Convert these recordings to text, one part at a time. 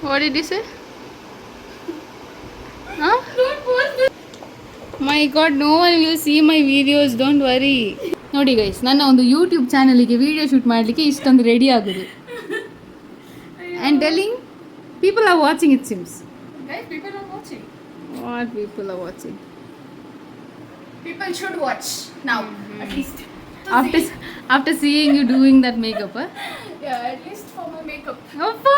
What did you say? Huh? Don't post this. My God, no one will see my videos. Don't worry. ನೋಡಿ guys, ನನ್ನ ಒಂದು YouTube ಚಾನಲಿಗೆ video shoot ಮಾಡಲಿಕ್ಕೆ ಇಷ್ಟೊಂದು ready ಆಗೋದು. And telling people are watching, it seems. Guys, people are watching. What people are watching? People should watch now, at least. After seeing you doing that makeup, huh? Yeah, at least for my makeup. Appa.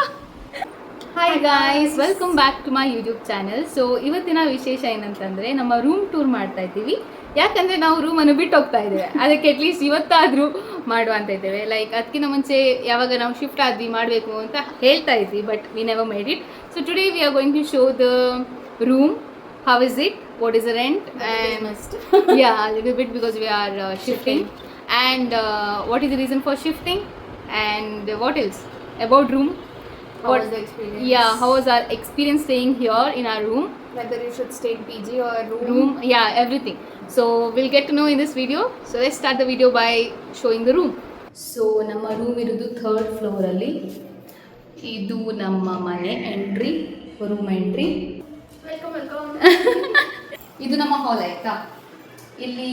Hi guys, welcome back to my YouTube channel. So ಇವತ್ತಿನ ವಿಶೇಷ ಏನಂತಂದರೆ ನಮ್ಮ room tour ಮಾಡ್ತಾ ಇದ್ದೀವಿ. ಯಾಕಂದರೆ ನಾವು ರೂಮನ್ನು ಬಿಟ್ಟು ಹೋಗ್ತಾ ಇದ್ದೇವೆ, ಅದಕ್ಕೆ ಅಟ್ಲೀಸ್ಟ್ ಇವತ್ತಾದರೂ ಮಾಡುವ ಅಂತ ಇದ್ದೇವೆ. ಲೈಕ್ ಅದಕ್ಕಿಂತ ಮುಂಚೆ ಯಾವಾಗ ನಾವು ಶಿಫ್ಟ್ ಆದ್ವಿ ಮಾಡಬೇಕು ಅಂತ ಹೇಳ್ತಾ ಇದ್ವಿ, but we never made it. So today we are going to show the room. How is it? What is the rent? And yeah, a little bit because we are shifting. And what is the reason for shifting? And what else about room? How was the experience? Yeah, how was our experience staying here in our room? Whether you should stay in PG or Room, yeah, everything. So we'll get to know in this video. So let's start the video by showing the room. So ನಮ್ಮ room ಇರೋದು 3rd floor ಅಲ್ಲಿ. ಇದು ನಮ್ಮ ಮನೆ entry, room entry. welcome. ಇದು ನಮ್ಮ ಹಾಲ್ ಆಯ್ತಾ. ಇಲ್ಲಿ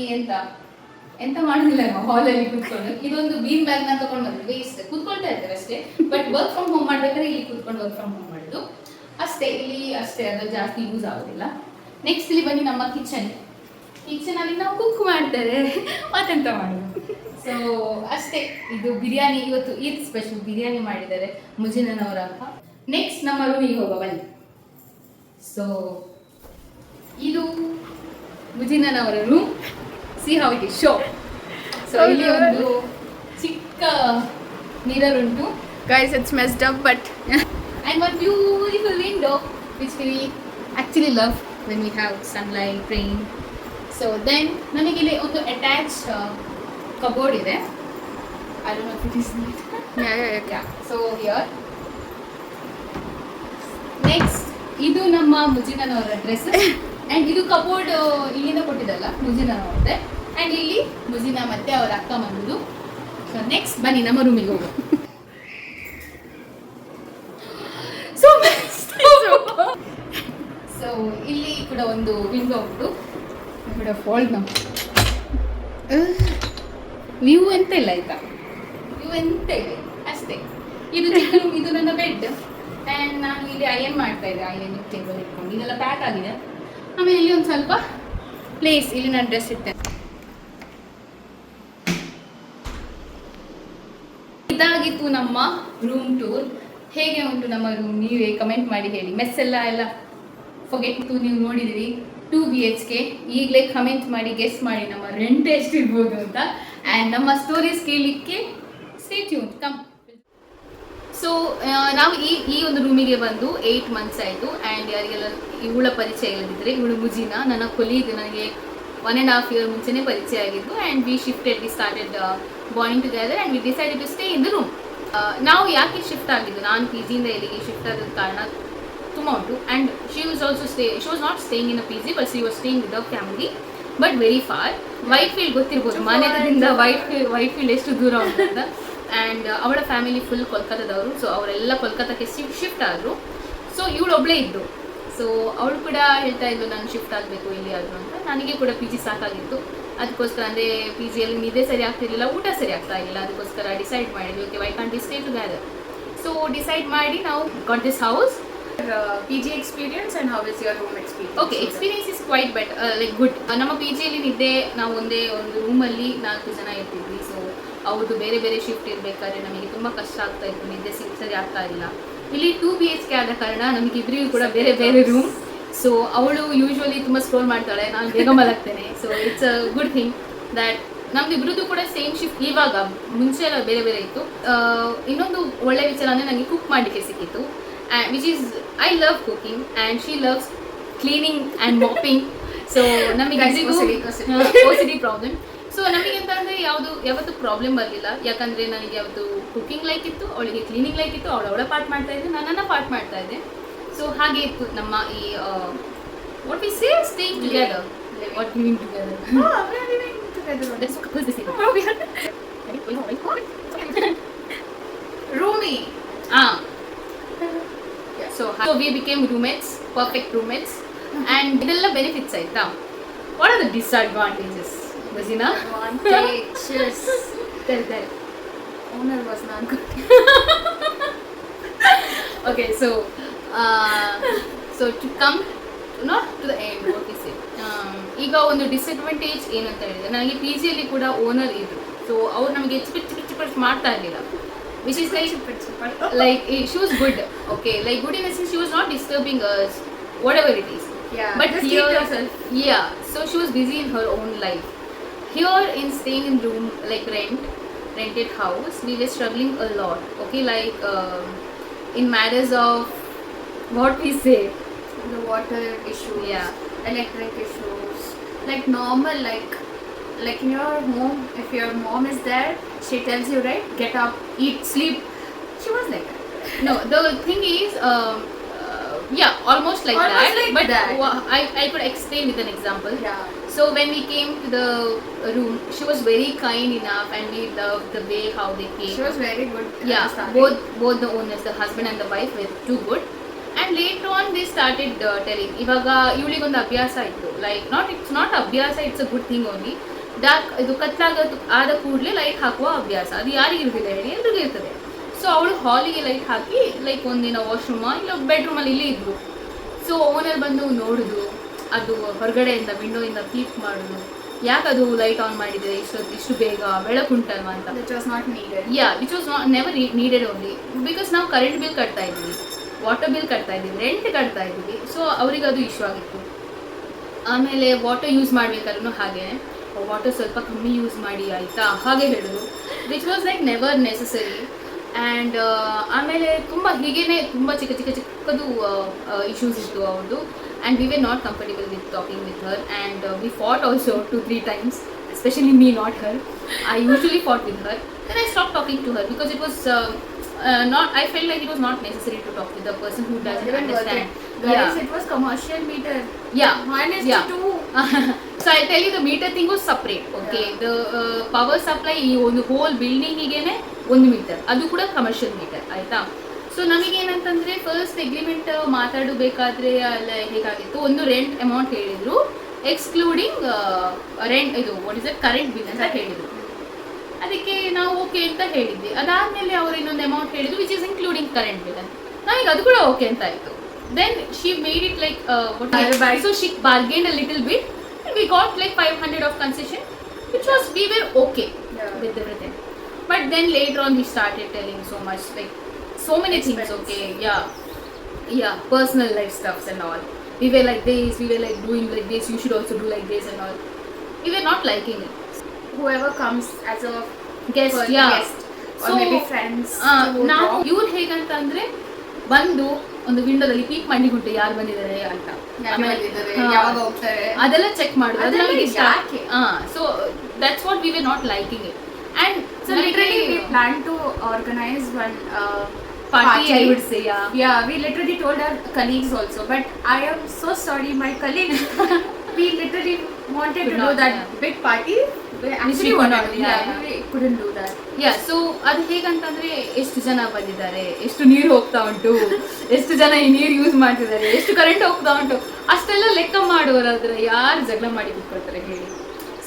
ಎಂತ ಮಾಡೋದಿಲ್ಲ, ನಮ್ಮ ಹಾಲಲ್ಲಿ ಕೂತ್ಕೊಂಡು ಇದೊಂದು ಬೀನ್ ಬ್ಯಾಗ್ ನ ತಗೊಂಡು ಬಂದ್ವಿ. ಇಷ್ಟ ಕೂತ್ಕೊಳ್ತಾ ಇರ್ತೇವೆ ಅಷ್ಟೇ, ಬಟ್ ವರ್ಕ್ ಫ್ರಮ್ ಹೋಮ್ ಮಾಡ್ಬೇಕಾದ್ರೆ ಇಲ್ಲಿ ಕೂತ್ಕೊಂಡು ವರ್ಕ್ ಫ್ರಮ್ ಹೋಮ್ ಮಾಡೋದು ಅಷ್ಟೇ. ಇಲ್ಲಿ ಅಷ್ಟೇ, ಅದು ಜಾಸ್ತಿ ಯೂಸ್ ಆಗೋದಿಲ್ಲ. ನೆಕ್ಸ್ಟ್ ಇಲ್ಲಿ ಬನ್ನಿ ನಮ್ಮ ಕಿಚನ್ ಅಲ್ಲಿ ನಾವು ಕುಕ್ ಮಾಡ್ತಾರೆ, ಮತ್ತೆಂತ ಮಾಡೋದು. ಸೊ ಅಷ್ಟೇ. ಇದು ಬಿರಿಯಾನಿ, ಇವತ್ತು ಈದ್ ಸ್ಪೆಷಲ್ ಬಿರಿಯಾನಿ ಮಾಡಿದ್ದಾರೆ ಮುಜಿನನವರ ಅಪ್ಪ. ನೆಕ್ಸ್ಟ್ ನಮ್ಮ ರೂಮಿಗೆ ಹೋಗೋ ಬನ್ನಿ. ಸೊ ಇದು ಮುಜಿನನವರ room. See how it is show. So ಇಲ್ಲಿ ಒಂದು ಚಿಕ್ಕ ಮಿರರ್ ಉಂಟು. Guys, it's messed up, but And one beautiful window which we actually love when we have sunlight, rain. So then ನಮಗೆ ಇಲ್ಲಿ ಒಂದು ಅಟ್ಯಾಚ್ಡ್ ಕಬೋರ್ಡ್ ಇದೆ. I don't know if it is neat. Yeah. So here. Next ಇದು ನಮ್ಮ ಮುಜಿನನವರ dress. And ಇದು cupboard ಇಲ್ಲಿಂದ ಕೊಟ್ಟಿದ್ದಲ್ಲ, ಮುಜಿನನವ್ರದ್ದೇ. And ಇಲ್ಲಿ ಮುಜಿನ ಮತ್ತೆ ಅವರ ಅಕ್ಕ ಬಂದು. ಸೊ ನೆಕ್ಸ್ಟ್ ಬನ್ನಿ ನಮ್ಮ ರೂಮಿಗೆ ಹೋಗು. ಸೊ ಇಲ್ಲಿ ಕೂಡ ಒಂದು ವಿಂಡೋ ಉಂಟು, ಕೂಡ ಫಾಲ್ಟ್ ನಮ್ಮ ವ್ಯೂ ಎಂತ ಇಲ್ಲ ಆಯ್ತಾ, ವ್ಯೂ ಎಂತ ಇಲ್ಲ ಅಷ್ಟೇ. ಇದು ಚಿಕ್ಕ ರೂಮ್, ಇದು ನನ್ನ ಬೆಡ್. ಆ್ಯಂಡ್ ನಾನು ಇಲ್ಲಿ ಅಯನ್ ಮಾಡ್ತಾ ಇದ್ದೆ, ಅಯನ್ ಟೇಬಲ್ ಇಟ್ಕೊಂಡು ಇದೆಲ್ಲ ಪ್ಯಾಕ್ ಆಗಿದೆ. ಆಮೇಲೆ ಇಲ್ಲಿ ಒಂದು ಸ್ವಲ್ಪ ಪ್ಲೇಸ್, ಇಲ್ಲಿ ನಾನು ಡ್ರೆಸ್ ಇಟ್ಟೆ. ಇದಾಗಿತ್ತು ನಮ್ಮ ರೂಮ್ ಟೂರ್. ಹೇಗೆ ಉಂಟು ನಮ್ಮ ರೂಮ್ ನೀವೇ ಕಮೆಂಟ್ ಮಾಡಿ ಹೇಳಿ. ಮೆಸ್ ಎಲ್ಲ ಫೊಗೆಟ್ ಟು ನೀವು ನೋಡಿದಿರಿ. 2 BHK. ಈಗಲೇ ಕಮೆಂಟ್ ಮಾಡಿ ಗೆಸ್ ಮಾಡಿ ನಮ್ಮ ರೆಂಟ್ ಎಷ್ಟು ಇರ್ಬೋದು ಅಂತ. ಆ್ಯಂಡ್ ನಮ್ಮ ಸ್ಟೋರೀಸ್ ಕೇಳಲಿಕ್ಕೆ ಸ್ಟೇ ಟ್ಯೂನ್, ಕಮ್. ಸೊ ನಾವು ಈ ಒಂದು ರೂಮಿಗೆ ಬಂದು 8 months ಆಯಿತು. ಆ್ಯಂಡ್ ಯಾರಿಗೆಲ್ಲ ಇವಳ ಪರಿಚಯ ಇಲ್ಲದಿದ್ದರೆ, ಇವಳು ಮುಜಿನ ನನ್ನ ಕೊಲೀಗ್, ನನಗೆ 1.5 year ಮುಂಚೆನೇ ಪರಿಚಯ ಆಗಿದ್ದು. And we started bonding together and we decided to stay in the room. ನಾವು ಯಾಕೆ ಶಿಫ್ಟ್ ಆಗಿದ್ದು, ನಾನು ಪಿ ಜಿಯಿಂದ ಇಲ್ಲಿಗೆ ಶಿಫ್ಟ್ ಆದ ಕಾರಣ ತುಂಬ ಉಂಟು. And she was not staying in a PG, but she was staying with our family, but very far. White field ಗೊತ್ತಿರ್ಬೋದು, ಮನೆಯಿಂದ ವೈಟ್ ಫೀಲ್ಡ್ ಎಷ್ಟು ದೂರ ಉಂಟು ಅಂತ. ಆ್ಯಂಡ್ ಅವಳ ಫ್ಯಾಮಿಲಿ ಫುಲ್ ಕೋಲ್ಕತ್ತಾದವರು. ಸೊ ಅವರೆಲ್ಲ ಕೋಲ್ಕತ್ತಾಕ್ಕೆ ಶಿಫ್ಟ್ ಆದರು. ಸೊ ಇವಳು ಒಬ್ಬಳೇ ಇದ್ದು. ಸೊ ಅವಳು ಕೂಡ ಹೇಳ್ತಾ ಇದ್ದು ನಾನು ಶಿಫ್ಟ್ ಆಗಬೇಕು ಇಲ್ಲಿ ಆದರೂ ಅಂತ. ನನಗೆ ಕೂಡ PG ಸಾಕಾಗಿತ್ತು. ಅದಕ್ಕೋಸ್ಕರ ಅಂದರೆ PGಯಲ್ಲಿ ನಿದ್ದೆ ಸರಿ ಆಗ್ತಿರಲಿಲ್ಲ, ಊಟ ಸರಿ ಆಗ್ತಾ ಇಲ್ಲ. ಅದಕ್ಕೋಸ್ಕರ ಡಿಸೈಡ್ ಮಾಡಿದ್ವಿ, okay why can't we stay together. So decide ಮಾಡಿ ನಾವು got this house. PG experience and how is your room experience? Okay, experience is quite better, like good. ನಮ್ಮ PGಯಲ್ಲಿ ನಿದ್ದೆ ನಾವು ಒಂದೇ ಒಂದು ರೂಮಲ್ಲಿ 4 ಜನ ಇರ್ತಿದ್ವಿ. ಸೊ ಅವ್ರದ್ದು ಬೇರೆ ಬೇರೆ ಶಿಫ್ಟ್ ಇರಬೇಕಾದ್ರೆ ನಮಗೆ ತುಂಬ ಕಷ್ಟ ಆಗ್ತಾ ಇತ್ತು, ನಿದ್ದೆ ಸರಿ ಆಗ್ತಾ ಇಲ್ಲ. ಇಲ್ಲಿ 2 BHK ಆದ ಕಾರಣ ನಮಗೆ ಇಬ್ಬರಿಗೂ ಕೂಡ ಬೇರೆ ಬೇರೆ ರೂಮ್. ಸೊ ಅವಳು ಯೂಶ್ವಲಿ ತುಂಬ ಸ್ಕ್ರೋಲ್ ಮಾಡ್ತಾಳೆ, ನಾನು ಬೇಗ ಮಲಗ್ತೇನೆ. So it's a good thing that ನಮ್ದು ಇಬ್ಬರದ್ದು ಕೂಡ ಸೇಮ್ ಶಿಫ್ಟ್. ಇವಾಗ ಮುಂಚೆ ಎಲ್ಲ ಬೇರೆ ಬೇರೆ ಇತ್ತು. ಇನ್ನೊಂದು ಒಳ್ಳೆ ವಿಚಾರ ಅಂದರೆ ನನಗೆ ಕುಕ್ ಮಾಡಲಿಕ್ಕೆ ಸಿಕ್ಕಿತ್ತು, which is I love cooking and she loves cleaning and mopping. So ನಮಗೆ OCD ಪ್ರಾಬ್ಲಮ್. ಸೊ ನಮಗೆ ಅಂತ ಅಂದರೆ ಯಾವತ್ತೂ ಪ್ರಾಬ್ಲಮ್ ಬರಲಿಲ್ಲ. ಯಾಕಂದರೆ ನನಗೆ ಯಾವತ್ತು ಕುಕಿಂಗ್ ಲೈಕ್ ಇತ್ತು, ಅವಳಿಗೆ ಕ್ಲೀನಿಂಗ್ ಲೈಕ್ ಇತ್ತು. ಅವಳ ಪಾರ್ಟ್ ಮಾಡ್ತಾ ಇದ್ದೆ, ನನ್ನ ಪಾರ್ಟ್ ಮಾಡ್ತಾ ಇದ್ದೆ. ಸೊ ಹಾಗೆ ಇತ್ತು ನಮ್ಮ ಈ what we say staying together, what living together. We are living together. Let's focus this in. Roomy. So we became roommates, perfect roommates. And ಇದೆಲ್ಲ ಬೆನಿಫಿಟ್ಸ್ ಆಯ್ತಾ. What are the disadvantages Rajina? Advantages. Tell. Owner was not good. Okay, so to come not to the end, what is it? ಈಗ ಒಂದು disadvantage ಏನಂತ ಹೇಳಿದ್ರೆ, ನನಗೆ P ಜಿಯಲ್ಲಿ ಕೂಡ owner ಇದ್ರು. ಸೊ ಅವ್ರು ನಮಗೆ ಚಿಕ್ಕ ಮಾಡ್ತಾ ಇರಲಿಲ್ಲ, which is like she was good. Okay, like good in the sense she was not disturbing us, whatever it is. Yeah, But just here, keep yourself. yeah, so she was busy in her own life. Here in staying in room, like rented house, we were struggling a lot. Okay, like in matters of what we say. The water issues, Yeah. electric issues, like normal, like in your home, if your mom is there, she tells you, right, get up, eat, sleep. She was like that. No, the thing is, yeah, almost like Almost that. like But that. I could explain with an example. Yeah. So when we came to the room, she was very kind enough, and we loved the way how they came. She was very good. at the Yeah, starting. both the owners, the husband and the wife, were too good. And later on they started telling, ಇವಾಗ ಇವಳಿಗೊಂದು ಅಭ್ಯಾಸ ಇತ್ತು, like it's not ಅಭ್ಯಾಸ, it's a good thing only. ಇದು ಆದ ಕೂಡಲೇ light ಹಾಕುವ ಅಭ್ಯಾಸ, ಅದು ಯಾರಿಗೆ ಇರುವುದಿಲ್ಲ ಹೇಳಿ, ಎಲ್ರಿಗೂ ಇರ್ತದೆ. ಸೊ ಅವಳು ಹಾಲಿಗೆ ಲೈಟ್ ಹಾಕಿ, ಲೈಕ್ ಒಂದಿನ ವಾಶ್ರೂಮ ಇಲ್ಲ ಬೆಡ್ರೂಮಲ್ಲಿ ಇಲ್ಲೇ ಇದ್ವು. ಸೊ ಓನರ್ ಬಂದು ನೋಡುದು, ಅದು ಹೊರಗಡೆಯಿಂದ ವಿಂಡೋಯಿಂದ ಪೀಪ್ ಮಾಡೋದು, ಯಾಕೆ ಅದು ಲೈಟ್ ಆನ್ ಮಾಡಿದರೆ ಇಷ್ಟು ಬೇಗ, ಬೆಳಕುಂಟಲ್ವಾ ಅಂತ. Which was not needed. Yeah, which was never needed only because ನಾವು ಕರೆಂಟ್ ಬಿಲ್ ಕಟ್ತಾ ಇದ್ವಿ, ವಾಟರ್ ಬಿಲ್ ಕಟ್ತಾ ಇದ್ದೀವಿ, ರೆಂಟ್ ಕಟ್ತಾ ಇದ್ದೀವಿ. ಸೊ ಅವರಿಗೆ ಅದು ಇಶ್ಯೂ ಆಗಿತ್ತು. ಆಮೇಲೆ ವಾಟರ್ ಯೂಸ್ ಮಾಡಬೇಕಾದ್ರೂ ಹಾಗೆ, ವಾಟರ್ ಸ್ವಲ್ಪ ಕಮ್ಮಿ ಯೂಸ್ ಮಾಡಿ ಆಯಿತಾ, ಹಾಗೆ ಹೇಳೋದು, which was like never necessary. And ಆಮೇಲೆ ತುಂಬ ಹೀಗೇ ತುಂಬ ಚಿಕ್ಕದು ಇಶ್ಯೂಸ್ ಇತ್ತು ಅವ್ರದ್ದು. And we were not comfortable with talking with her. And we fought also 2-3 times, especially me, not her. I usually fought with her. Then I stopped talking to her because it was I felt like it was not necessary to talk with a person who doesn't Even worth understand. it. Guys, it was commercial meter. Yeah. 1:2. So I tell you, the meter thing was separate. Okay, Yeah. the power supply ಈ ಒಂದು hole ಬಿಲ್ಡಿಂಗಿಗೆ 1 metre, ಅದು ಕೂಡ commercial metre ಆಯ್ತಾ. So ನಮಗೇನಂತಂದರೆ first agreement ಮಾತಾಡಬೇಕಾದ್ರೆ ಅಲ್ಲ ಹೇಗಾಗಿತ್ತು, ಒಂದು rent amount ಹೇಳಿದರು, excluding rent, ಇದು what is current bill ಅಂತ ಹೇಳಿದರು. ಅದಕ್ಕೆ ನಾವು ಓಕೆ ಅಂತ ಹೇಳಿದ್ವಿ. ಅದಾದಮೇಲೆ ಅವರು ಇನ್ನೊಂದು ಅಮೌಂಟ್ ಹೇಳಿದ್ರು which is including current bill ಅಂತ. ನಮಗೆ ಅದು ಕೂಡ ಓಕೆ ಅಂತ ಆಯಿತು. Then she made it like so she bargain a little bit, we got like 500 of concession, which was we were okay with everything. But then later on he started telling so much, like so many things. Okay, yeah, personal life stuffs and all. We were like this, we were like doing like this, you should also do like this and all. We were not liking it. Whoever comes as a Guest, first yeah. guest or So, maybe friends. ನಾವು ಇವ್ರು ಹೇಗಂತ ಅಂದ್ರೆ ಬಂದು ಒಂದು ವಿಂಡೋದಲ್ಲಿ peak ಮಾಡಿಬಿಟ್ಟು ಯಾರು ಬಂದಿದ್ದಾರೆ ಅಂತ, ಯಾವಾಗ ಹೋಗ್ತಾರೆ ಅದೆಲ್ಲ ಚೆಕ್ ಮಾಡೋದು, ಅದು ಅದೆಲ್ಲ ನಮಗೆ ಇಷ್ಟ. ಯಾಕೆ? So that's what we were not liking it. And So literally we planned to organize one party, I would say. Yeah, we literally told our colleagues also, but I am so sorry, my colleagues. We literally wanted to do that big party. Actually, we could not, we couldn't do that. Yeah, so ಅದು ಹೇಗಂತಂದ್ರೆ ಎಷ್ಟು ಜನ ಬಂದಿದ್ದಾರೆ, ಎಷ್ಟು ನೀರು ಹೋಗ್ತಾ ಉಂಟು, ಎಷ್ಟು ಜನ ಈ ನೀರು ಯೂಸ್ ಮಾಡ್ತಿದ್ದಾರೆ, ಎಷ್ಟು ಕರೆಂಟ್ ಹೋಗ್ತಾ ಉಂಟು, ಅಷ್ಟೆಲ್ಲ ಲೆಕ್ಕ ಮಾಡೋರಾದ್ರೆ ಯಾರು ಜಗಳ ಮಾಡಿ ಬಿಟ್ಕೊಳ್ತಾರೆ ಹೇಳಿ.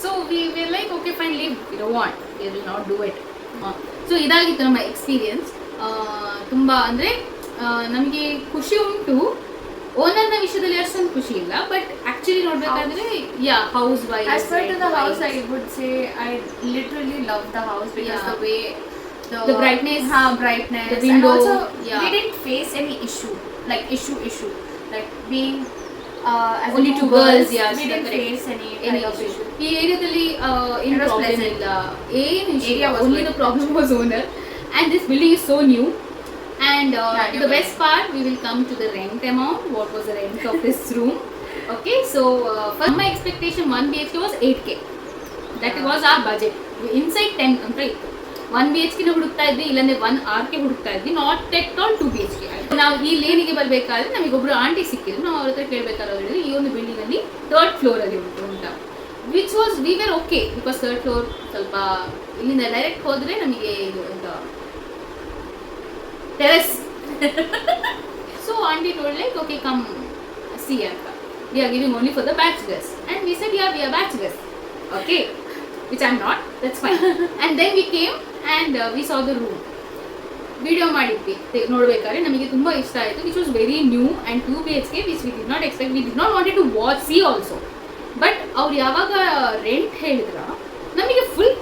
So we were like okay fine, leave, we don't want, we will not do it. So ಇದಾಗಿತ್ತು ನಮ್ಮ ಎಕ್ಸ್ಪೀರಿಯನ್ಸ್. ತುಂಬ ಅಂದರೆ ನಮಗೆ ಖುಷಿ ಉಂಟು, ಓನರ್ನ ವಿಷಯದಲ್ಲಿ ಅಷ್ಟೊಂದು ಖುಷಿ ಇಲ್ಲ, ಬಟ್ ಆ್ಯಕ್ಚುಲಿ ನೋಡಬೇಕಾದ್ರೆ house wise. As per to the house, I would say I literally love the house because the way the brightness, brightness, the window, and also yeah. we didn't face any issue like like being as Only a two girls, girls, yeah, we didn't face any kind of issue. ಈ ಏರಿಯಾದಲ್ಲಿ ಏನು It was problem pleasant. ಇಲ್ಲ, ಏನು Area was only good. The problem was owner. And this building is so new. And the best part, we will come to the rent amount. What was the rent of this room? Okay, so for my expectation, 1 BHK was 8K. That was our budget. Inside 10 ಅಂತ ಇತ್ತು. 1 BHK ಹುಡುಕ್ತಾ ಇದ್ವಿ, ಇಲ್ಲಾಂದ್ರೆ 1 RK ಹುಡುಕ್ತಾ ಇದ್ವಿ, not at all 2 BHK. ನಾವು ಈ ಲೇನಿಗೆ ಬರಬೇಕಾದ್ರೆ ನಮಗೊಬ್ರು ಆಂಟಿ ಸಿಕ್ಕಿದ್ರು, ನಾವು ಅವ್ರ ಹತ್ರ ಕೇಳಬೇಕಾದ್ರೆ ಅವ್ರು ಹೇಳಿದ್ರು ಈ ಒಂದು ಬಿಲ್ಡಿಂಗ್ ಅಲ್ಲಿ 3rd floor ಅಲ್ಲಿ ಉಂಟು. Which was we were okay because 3rd floor ಸ್ವಲ್ಪ ಇಲ್ಲಿಂದ ಡೈರೆಕ್ಟ್ ಹೋದ್ರೆ ನಮಗೆ ಇದು ಅಂತ terrace. So auntie told like, okay, come see Anta. We are giving only for the bachelors. And we said, yeah, we are bachelors. Okay, which I'm not. That's fine. And then we came and we saw the room. Video ಮಾಡಿದ್ವಿ ನೋಡ್ಬೇಕಾದ್ರೆ ನಮಗೆ ತುಂಬ ಇಷ್ಟ ಆಯಿತು, which was very new and 2 BHK which we did not expect, we did not wanted to watch see also. But ಅವ್ರು ಯಾವಾಗ rent ಹೇಳಿದ್ರ ನಮಗೆ ಫುಲ್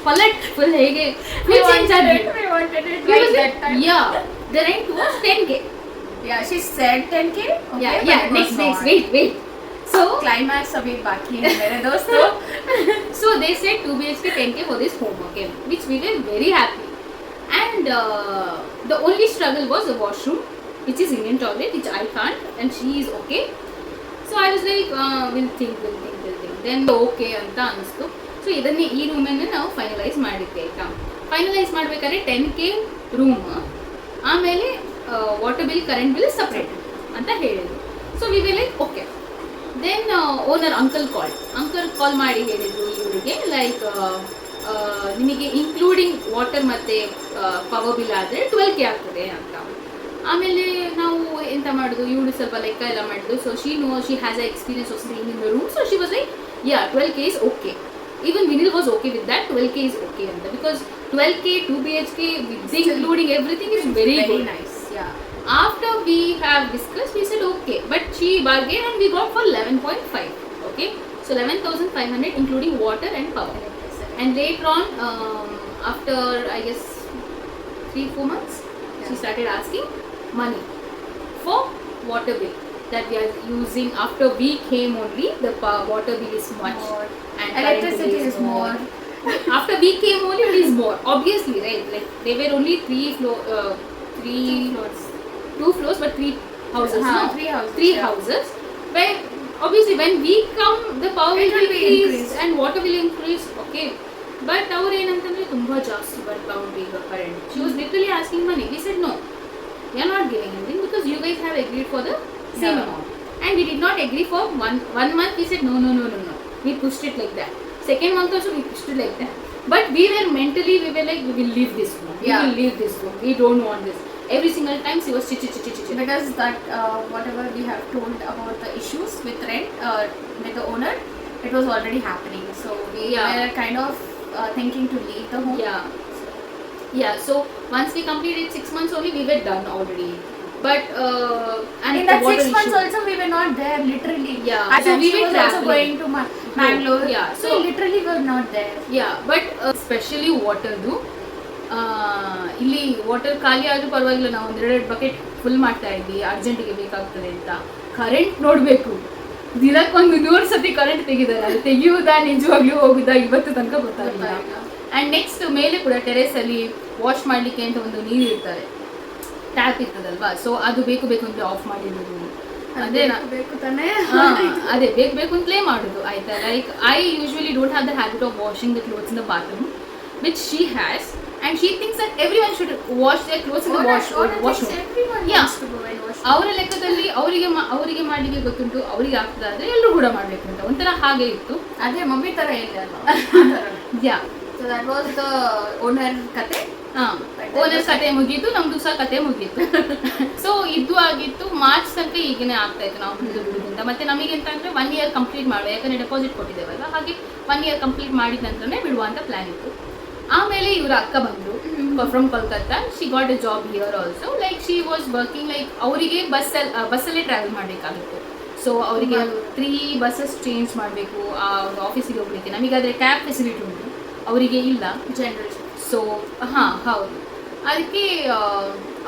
ಪಲಟ್ ಫುಲ್ ಹೇಗೆ yeah the rent was 10K. Yeah, she said 10K. Okay, next wait. So climax abhi baki hai mere dosto. So they said 2 BHK 10K for this home, okay, which we were very happy. And the only struggle was the washroom, which is Indian toilet, which I can't, and she is okay. So I was like, we'll think. Then okay ಅಂತ ಅನಿಸ್ತು. So ಇದನ್ನೇ ಈ ರೂಮನ್ನು ನಾವು finalise ಮಾಡಿದ್ವಿ ಆಯಿತಾ. Finalise ಮಾಡಬೇಕಾದ್ರೆ 10K room, ಆಮೇಲೆ water bill current bill separate ಅಂತ ಹೇಳಿದ್ರು. So we will like okay. Then owner uncle call ಮಾಡಿ ಹೇಳಿದ್ರು ಇವರಿಗೆ ಲೈಕ್ ನಿಮಗೆ ಇನ್ಕ್ಲೂಡಿಂಗ್ ವಾಟರ್ ಮತ್ತು ಪವರ್ ಬಿಲ್ ಆದರೆ 12K ಆಗ್ತದೆ ಅಂತ. ಆಮೇಲೆ ನಾವು ಎಂತ ಮಾಡೋದು, ಇವಳು ಸ್ವಲ್ಪ ಲೆಕ್ಕ ಎಲ್ಲ ಮಾಡಿದ್ರು. So she has a experience of staying in the room. So she was like yeah 12K is okay. Even Vinil was okay with that, 12K is okay anta, because 12K 2 BHK with including everything is very good. Nice. Yeah. After we have discussed, we said okay, but she bargained and we got for 11.5. Okay, so 11,500 including water and power. And later on, after I guess 3-4 months, she started asking money for water bill that we are using. After we came only, the water bill is much More. and Electricity is more. After we came only, it is more, obviously, right? Like they were only 2 floors but 3 houses. No? 3 houses. 3 houses. Where obviously when we come, the power It will will be increase increased. and water will increase. Okay, but our ಏನಂತಂದ್ರೆ ತುಂಬಾ ಜಾಸ್ತಿ ಬರ್ತಾ ಉಂಟು ಈಗ current. She was literally asking money. We said no, we are not giving anything because you guys have agreed for the same amount, and we did not agree for one month. We said no. We pushed it like that. Second month also we pushed it like that. But we were mentally, we were like, we will leave this room. We will leave this room. We don't want this. Every single time she was chit. Because that whatever we have told about the issues with rent with the owner, it was already happening. So we were kind of thinking to leave the home. Yeah. So once we completed 6 months only, we were done already. But and in that the 6 months also we were not there literally. Yeah. So we were also traveling. going to Bangalore. Yeah. So literally we were not there. Yeah, but especially waterದು ಇಲ್ಲಿ water ಖಾಲಿ ಆದರೂ ಪರವಾಗಿಲ್ಲ, ನಾವು 1-2 bucket full ಮಾಡ್ತಾ ಇದ್ವಿ, ಅರ್ಜೆಂಟಿಗೆ ಬೇಕಾಗ್ತದೆ ಅಂತ. ಕರೆಂಟ್ ನೋಡಬೇಕು, ದಿನಕ್ಕೊಂದು 100 ಸತಿ ಕರೆಂಟ್ ತೆಗಿದ್ದಾರೆ. ಅದು ತೆಗಿಯುವುದಾ ನಿಜವಾಗ್ಲೂ ಹೋಗುದಾ ಇವತ್ತು ತನಕ ಗೊತ್ತಾಗಿಲ್ಲ. ಆ್ಯಂಡ್ ನೆಕ್ಸ್ಟ್ ಮೇಲೆ ಕೂಡ ಟೆರೇಸಲ್ಲಿ ವಾಶ್ ಮಾಡಲಿಕ್ಕೆ ಅಂತ ಒಂದು ನೀರು ಇರ್ತಾರೆ, ಟ್ಯಾಪ್ ಇರ್ತದಲ್ವಾ, ಸೊ ಅದು ಬೇಕು ಅಂತ ಆಫ್ ಮಾಡಿರೋದು. ಅದೇ ಬೇಕು ತಾನೇ. ಅದೇ ಬೇಕು ಅಂತಲೇ ಮಾಡೋದು ಆಯ್ತಾ. Like I usually don't have the habit of washing the clothes in the bathroom, which she has, and she thinks that everyone should wash their clothes in the washroom. Everyone needs to go and wash. ಅವರ ಲೆಕ್ಕದಲ್ಲಿ ಅವರಿಗೆ ಮಾಡಲಿಕ್ಕೆ ಗೊತ್ತುಂಟು, ಅವರಿಗೆ ಆಗ್ತದಾದ್ರೆ ಎಲ್ಲರೂ ಕೂಡ ಮಾಡಬೇಕು ಅಂತ ಒಂಥರ ಹಾಗೆ ಇತ್ತು. ಅದೇ ಮಮ್ಮಿ ತರ ಇಲ್ಲ ಅಲ್ವಾ. Yeah, so that was the owner ಕತೆ. ಓನರ್ ಕತೆ ಮುಗೀತು, ನಮ್ದು ಸಹ ಕತೆ ಮುಗೀತು. ಸೊ ಇದು ಆಗಿತ್ತು. ಮಾರ್ಚ್ ತನಕ ಈಗನೇ ಆಗ್ತಾ ಇತ್ತು ನಾವು ಬಿಡುವುದರಿಂದ. ಮತ್ತೆ ನಮಗೆ ಎಂತ ಅಂದ್ರೆ 1 year ಕಂಪ್ಲೀಟ್ ಮಾಡುವ, ಯಾಕಂದ್ರೆ ಡೆಪಾಸಿಟ್ ಕೊಟ್ಟಿದ್ದೇವಲ್ಲ, ಹಾಗೆ 1 year ಕಂಪ್ಲೀಟ್ ಮಾಡಿದ ನಂತರನೇ ಬಿಡುವ ಅಂತ ಪ್ಲಾನ್ ಇತ್ತು. ಆಮೇಲೆ ಇವರ ಅಕ್ಕ ಬಂದರು from Kolkata. She got a job here also. Like she was working, like ಅವರಿಗೆ ಬಸ್ಸಲ್ಲೇ ಟ್ರಾವೆಲ್ ಮಾಡಬೇಕಾಗಿತ್ತು. ಸೊ ಅವರಿಗೆ 3 buses ಚೇಂಜ್ ಮಾಡಬೇಕು ಆ ಆಫೀಸಿಗೆ ಹೋಗ್ಲಿಕ್ಕೆ. ನಮಗಾದರೆ ಕ್ಯಾಬ್ ಫೆಸಿಲಿಟಿ ಉಂಟು, ಅವರಿಗೆ ಇಲ್ಲ, ಜನರಲ್. ಸೊ ಹೌದು, ಅದಕ್ಕೆ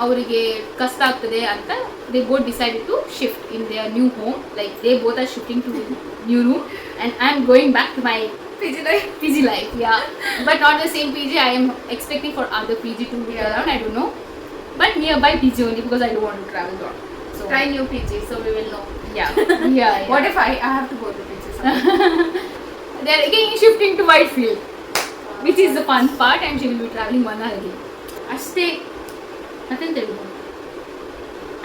ಅವರಿಗೆ ಕಷ್ಟ ಆಗ್ತದೆ ಅಂತ they both decided to shift in their new home. Like they both are shifting to new room and I am going back to my PG life, yeah. But not the same PG. I am expecting for other PG to be around. I don't know. But nearby PG only because I don't want to travel lot. So try new PG, so we will know. Yeah. What if I have to go to PG? They are again shifting to Whitefield, which is the fun part, and she will be traveling 1 hour again. Ashte, nothing Telugu.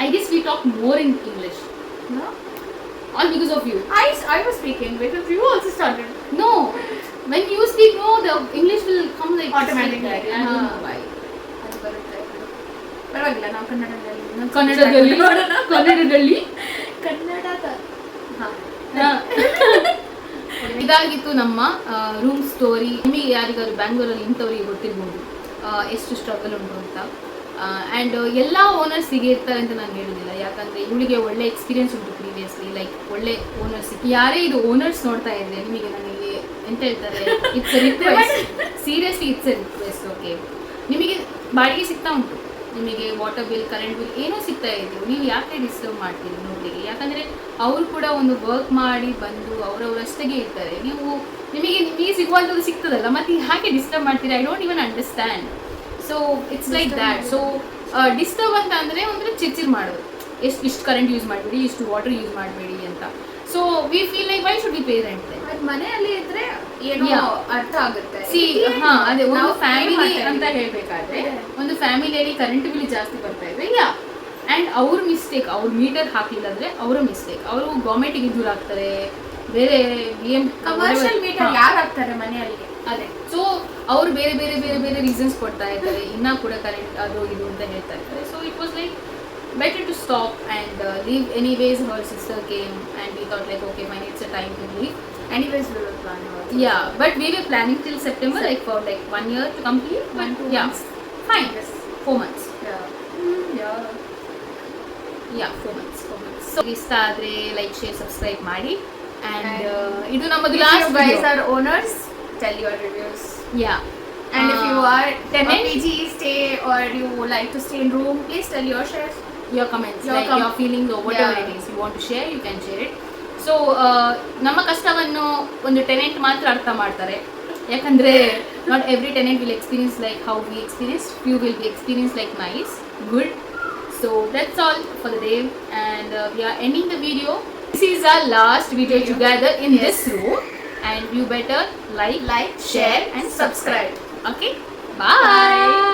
I guess we talk more in English. No? All because of you. I was speaking because you also started. No, when you speak, no, the English will come like Automatically. like that. I don't know why. ಪರವಾಗಿಲ್ಲ ನಾವು ಕನ್ನಡದಲ್ಲಿ ಇನ್ನೊಂದ್ ಕನ್ನಡದಲ್ಲಿ ನೋಡೋಣ. ಕನ್ನಡದಲ್ಲಿ ಕನ್ನಡದ ಇದಾಗಿತ್ತು ನಮ್ಮ ರೂಮ್ ಸ್ಟೋರಿ. ನಿಮಗೆ ಯಾರಿಗಾದ್ರು ಬ್ಯಾಂಗ್ಳೂರಲ್ಲಿ ಇಂಥವ್ರಿಗೆ ಗೊತ್ತಿರ್ಬೋದು ಎಷ್ಟು ಸ್ಟ್ರಗಲ್ ಉಂಟು ಅಂತ. ಆ್ಯಂಡ್ ಎಲ್ಲ ಓನರ್ಸಿಗೆ ಇರ್ತಾರೆ ಅಂತ ನಾನು ಹೇಳೋದಿಲ್ಲ, ಯಾಕಂದರೆ ಇವಳಿಗೆ ಒಳ್ಳೆ ಎಕ್ಸ್ಪೀರಿಯನ್ಸ್ ಉಂಟು ಪ್ರೀವಿಯಸ್ಲಿ, ಲೈಕ್ ಒಳ್ಳೆ ಓನರ್ಸಿಗೆ. ಯಾರೇ ಇದು ಓನರ್ಸ್ ನೋಡ್ತಾ ಇದ್ದರೆ ನಿಮಗೆ ನನಗೆ ಎಂತ ಹೇಳ್ತಾರೆ, it's A request, seriously it's A request. Okay, ನಿಮಗೆ ಬಾಡಿಗೆ ಸಿಗ್ತಾ ಉಂಟು, ನಿಮಗೆ ವಾಟರ್ ಬಿಲ್, ಕರೆಂಟ್ ಬಿಲ್ ಏನೋ ಸಿಗ್ತಾ ಇದೆಯೋ, ನೀವು ಯಾಕೆ ಡಿಸ್ಟರ್ಬ್ ಮಾಡ್ತೀರಿ ನೋಡ್ಲಿಕ್ಕೆ? ಯಾಕಂದರೆ ಅವರು ಕೂಡ ಒಂದು ವರ್ಕ್ ಮಾಡಿ ಬಂದು ಅವರವರಷ್ಟೇ ಇರ್ತಾರೆ. ನಿಮಗೆ ಸಿಗುವಂಥದ್ದು ಸಿಗ್ತದಲ್ಲ, ಮತ್ತೆ ಯಾಕೆ ಡಿಸ್ಟರ್ಬ್ ಮಾಡ್ತೀರಿ? I don't even understand. So it's like that. So disturb ಅಂತ ಅಂದರೆ ಒಂದು ಚಿರ್ಚಿರ್ ಮಾಡೋದು, ಇಷ್ಟು ಕರೆಂಟ್ ಯೂಸ್ ಮಾಡಬೇಡಿ, ಇಷ್ಟು ವಾಟರ್ ಯೂಸ್ ಮಾಡಬೇಡಿ ಅಂತ. So we feel like why should be pay rent? ಮನೆಯಲ್ಲಿ ಇದ್ರೆ ಏನೋ ಅರ್ಥ ಆಗುತ್ತೆ. ಅದೇ ಒಂದು ನಾವು ಫ್ಯಾಮಿಲಿ pay ಅಂತ ಹೇಳ್ಬೇಕಾದ್ರೆ, ಒಂದು ಫ್ಯಾಮಿಲಿಯಲ್ಲಿ ಕರೆಂಟ್ ಬಿಲ್ ಜಾಸ್ತಿ ಬರ್ತಾ ಇದೆ, ಆ್ಯಂಡ್ ಅವ್ರ ಮಿಸ್ಟೇಕ್, ಅವ್ರು ಮೀಟರ್ ಹಾಕಲಿಲ್ಲ ಅಂದರೆ ಅವರ ಮಿಸ್ಟೇಕ್. ಅವರು ಗೌರ್ಮೆಂಟಿಗೆ ದೂರ ಆಗ್ತಾರೆ, ಬೇರೆ ಕಮರ್ಷಿಯಲ್ ಮೀಟರ್ ಯಾರು ಹಾಕ್ತಾರೆ ಮನೆಯಲ್ಲಿ? ಅದೇ. ಸೊ ಅವರು ಬೇರೆ ಬೇರೆ ಬೇರೆ ಬೇರೆ ರೀಸನ್ಸ್ ಕೊಡ್ತಾ ಇರ್ತಾರೆ, ಇನ್ನೂ ಕೂಡ ಕರೆಂಟ್ ಅದು ಇದು ಅಂತ ಹೇಳ್ತಾ ಇರ್ತಾರೆ. So it was like better to stop and leave. Anyways, her sister came and we thought like, okay fine, it's a time to leave. Anyways, we were planning also. Yeah, but we were planning till September, like for like 1 year to complete. But 1-2 yeah, months. fine. Yes. 4 months. Yeah. Yeah, 4 months. So ಇಷ್ಟ ಆದರೆ like share subscribe ಮಾಡಿ. And ಇದು ನಮ್ಮದು If last you guys are owners, tell your reviews. yeah. And if you are tenant, PG stay or you like to stay in room, please tell your shares. your comments, Your like your feelings or whatever Yeah. it is you want to share, you can share it. So ನಮ್ಮ ಕಷ್ಟವನ್ನು ಒಂದು tenant ಮಾತ್ರ ಅರ್ಥ ಮಾಡ್ತಾರೆ, ಯಾಕಂದರೆ not every tenant will experience like how we experienced. Few will be experienced like nice, good. So that's all for the day, and we are ending the video. This is our last video together in Yes. this room, and you better like, Like, share, and subscribe. Okay, bye.